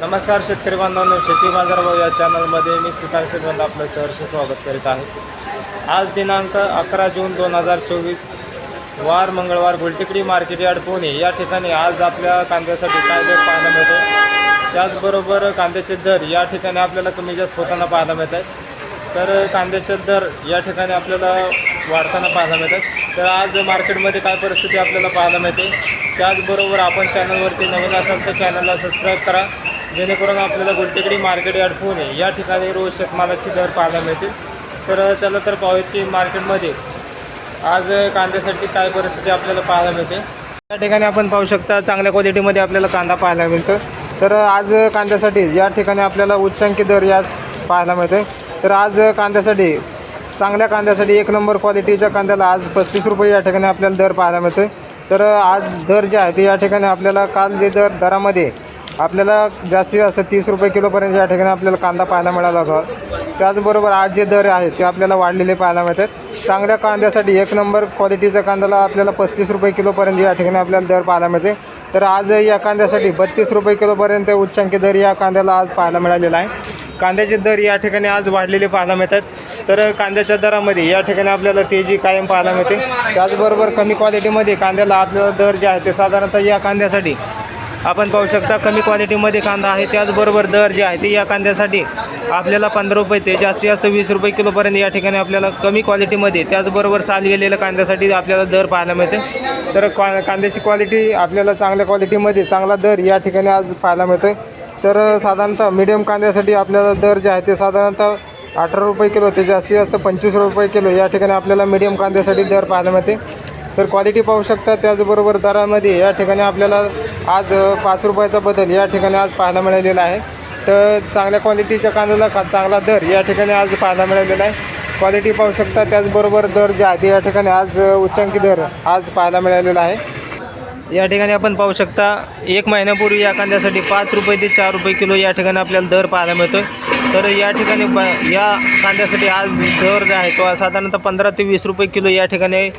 नमस्कार शेतकरी बांधवांनो, शेती बाजारभाव या चॅनलमध्ये मी श्रीकांत शेटवंत आपलं सहर्ष स्वागत करीत आहे। आज दिनांक 11 जून 2024 वार मंगळवार गुलटेकडी मार्केट यार्ड पुणे या ठिकाणी आज आपल्या कांद्यासाठी काय दर पाहायला मिळतो, त्याचबरोबर कांद्याचे दर या ठिकाणी आपल्याला कमी जास्त होताना पाहायला मिळतात। तर कांद्याचे दर या ठिकाणी आपल्याला वाढताना पाहायला मिळतात। तर आज मार्केटमध्ये काय परिस्थिती आपल्याला पाहायला मिळते, त्याचबरोबर आपण चॅनलवरती नवीन असाल तर चॅनलला सबस्क्राईब करा, जेणेकरून आपल्याला गुलटेकडी मार्केट यार्ड पुणे या ठिकाणी रोज शेतमालाची दर पाहायला मिळतील। तर चला तर पाहूयात की मार्केटमध्ये आज कांद्यासाठी काय परिस्थिती आपल्याला पाहायला मिळते। या ठिकाणी आपण पाहू शकता चांगल्या क्वालिटीमध्ये आपल्याला कांदा पाहायला मिळतो। तर आज कांद्यासाठी या ठिकाणी आपल्याला उच्चांकी दर यात पाहायला मिळते। तर आज कांद्यासाठी चांगल्या कांद्यासाठी एक नंबर क्वालिटीच्या कांद्याला आज 35 रुपये या ठिकाणी आपल्याला दर पाहायला मिळते। तर आज दर जे आहे ते या ठिकाणी आपल्याला काल जे दरामध्ये आपल्याला जास्तीत जास्त 30 रुपये किलोपर्यंत या ठिकाणी आपल्याला कांदा पाहायला मिळाला होता। त्याचबरोबर आज जे दर आहेत ते आपल्याला वाढलेले पाहायला मिळतात। चांगल्या कांद्यासाठी एक नंबर क्वालिटीच्या कांद्याला आपल्याला 35 रुपये किलोपर्यंत या ठिकाणी आपल्याला दर पाहायला मिळते। तर आज या कांद्यासाठी 32 रुपये किलोपर्यंत उच्चांकी दर या कांद्याला आज पाहायला मिळालेला आहे। कांद्याचे दर या ठिकाणी आज वाढलेले पाहायला मिळतात। तर कांद्याच्या दरामध्ये या ठिकाणी आपल्याला तेजी कायम पाहायला मिळते। त्याचबरोबर कमी क्वालिटीमध्ये कांद्याला आपल्याला दर जे आहे ते साधारणतः या कांद्यासाठी आपण पाहू शकता कमी क्वालिटीमध्ये कांदा आहे। त्याचबरोबर दर जे आहे ते या कांद्यासाठी आपल्याला 15 रुपये ते जास्तीत जास्त 20 रुपये किलोपर्यंत या ठिकाणी आपल्याला कमी क्वालिटीमध्ये, त्याचबरोबर साल गेलेल्या कांद्यासाठी आपल्याला दर पाहायला मिळते। तर कांद्याची क्वालिटी आपल्याला चांगल्या क्वालिटीमध्ये चांगला दर या ठिकाणी आज पाहायला मिळतो। तर साधारणतः मीडियम कांद्यासाठी आपल्याला दर जे आहे ते साधारणतः 18 रुपये किलो ते जास्तीत जास्त 25 रुपये किलो या ठिकाणी आपल्याला मीडियम कांद्यासाठी दर पाहायला मिळते। तर क्वालिटी पाहू शकता। त्याचबरोबर दरामध्ये या ठिकाणी आपल्याला आज 5 रुपयाचा बदल या ठिकाणी आज पाहायला मिळालेला आहे। तर चांगल्या क्वालिटीच्या कांद्याला चांगला दर या ठिकाणी आज पाहायला मिळालेला आहे। क्वालिटी पाहू शकता। त्याचबरोबर दर जे आहे ते या ठिकाणी आज उच्चांकी दर आज पाहायला मिळालेला आहे। या ठिकाणी आपण पाहू शकता एक महिन्यापूर्वी या कांद्यासाठी 5 रुपये ते 4 रुपये किलो या ठिकाणी आपल्याला दर पाहायला मिळतो। तर या ठिकाणी या कांद्यासाठी आज दर जे आहे तो साधारणतः 15 ते 20 रुपये किलो या ठिकाणी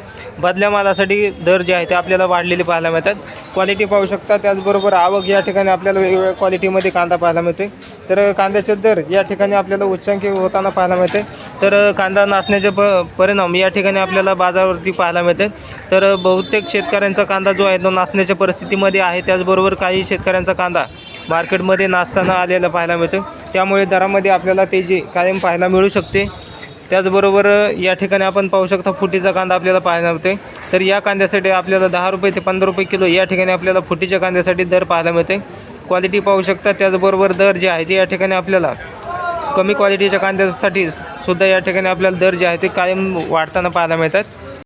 बदल्या मालासाठी दर जे आहे ते आपल्याला वाढलेले पाहायला मिळतात। क्वालिटी पाहू शकता। त्याचबरोबर आवक या ठिकाणी आपल्याला वेगवेगळ्या क्वालिटीमध्ये कांदा पाहायला मिळते। तर कांद्याचे दर या ठिकाणी आपल्याला उच्चांकी होताना पाहायला मिळते। तर कांदा नासण्याचे परिणाम या ठिकाणी आपल्याला बाजारावरती पाहायला मिळते। तर बहुतेक शेतकऱ्यांचा कांदा जो आहे तो नासण्याच्या परिस्थितीमध्ये आहे। त्याचबरोबर काही शेतकऱ्यांचा कांदा मार्केटमध्ये नासताना आलेला पाहायला मिळतो, त्यामुळे दरामध्ये आपल्याला तेजी कायम पाहायला मिळू शकते। त्याचबरोबर या ठिकाणी आपण पाहू शकता फुटीचा कांदा आपल्याला पाहायला मिळते। तर या कांद्यासाठी आपल्याला 10 रुपये ते 15 रुपये किलो या ठिकाणी आपल्याला फुटीच्या कांद्यासाठी दर पाहायला मिळते। क्वालिटी पाहू शकता। त्याचबरोबर दर जे आहे ते या ठिकाणी आपल्याला कमी क्वालिटीच्या कांद्यासाठी सुद्धा या ठिकाणी आपल्याला दर जे आहे ते कायम वाढताना पाहायला मिळतात।